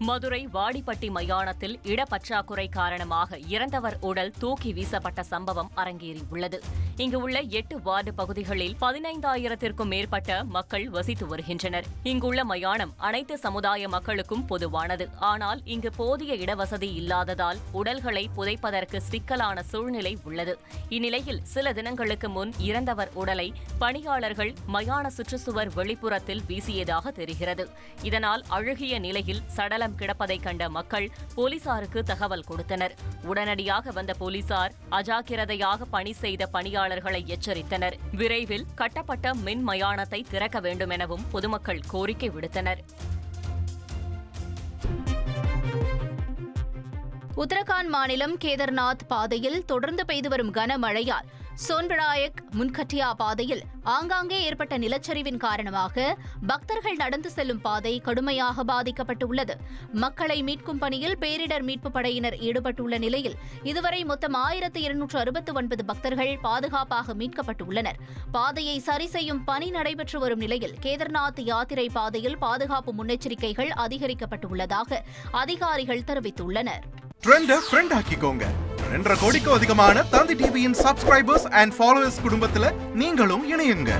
மதுரை வாடிப்பட்டி மயானத்தில் இடப்பற்றாக்குறை காரணமாக இறந்தவர் உடல் தூக்கி வீசப்பட்ட சம்பவம் அரங்கேறியுள்ளது. இங்கு உள்ள 8 வார்டு பகுதிகளில் 15,000த்திற்கும் மேற்பட்ட மக்கள் வசித்து வருகின்றனர். இங்குள்ள மயானம் அனைத்து சமுதாய மக்களுக்கும் பொதுவானது. ஆனால் இங்கு போதிய இடவசதி இல்லாததால் உடல்களை புதைப்பதற்கு சிக்கலான சூழ்நிலை உள்ளது. இந்நிலையில் சில தினங்களுக்கு முன் இறந்தவர் உடலை பணியாளர்கள் மயான சுற்றுச்சுவர் வெளிப்புறத்தில் வீசியதாக தெரிகிறது. இதனால் அழுகிய நிலையில் சடலம் கிடப்பதை கண்ட மக்கள் போலீசாருக்கு தகவல் கொடுத்தனர். உடனடியாக வந்த போலீசார் அஜாக்கிரதையாக பணி செய்த பணியாளர்களை எச்சரித்தனர். விரைவில் கட்டப்பட்ட மின் மயானத்தை திறக்க வேண்டும் எனவும் பொதுமக்கள் கோரிக்கை விடுத்தனர். உத்தரகாண்ட் மாநிலம் கேதார்நாத் பாதையில் தொடர்ந்து பெய்து வரும் கனமழையால் சோன்பிராயக் முன்கட்டியா பாதையில் ஆங்காங்கே ஏற்பட்ட நிலச்சரிவின் காரணமாக பக்தர்கள் நடந்து செல்லும் பாதை கடுமையாக பாதிக்கப்பட்டுள்ளது. மக்களை மீட்கும் பணியில் பேரிடர் மீட்புப் படையினர் ஈடுபட்டுள்ள நிலையில் இதுவரை மொத்தம் 1269 பக்தர்கள் பாதுகாப்பாக மீட்கப்பட்டுள்ளனர். பாதையை சரி செய்யும் பணி நடைபெற்று வரும் நிலையில் கேதார்நாத் யாத்திரை பாதையில் பாதுகாப்பு முன்னெச்சரிக்கைகள் அதிகரிக்கப்பட்டுள்ளதாக அதிகாரிகள் தெரிவித்துள்ளனர். ட்ரெண்ட ஃப்ரெண்ட் ஆக்கிக்கோங்க. 2.5 கோடிக்கும் அதிகமான தந்தி டிவியின் சப்ஸ்கிரைபர்ஸ் அண்ட் ஃபாலோவர்ஸ் குடும்பத்துல நீங்களும் இணையுங்க.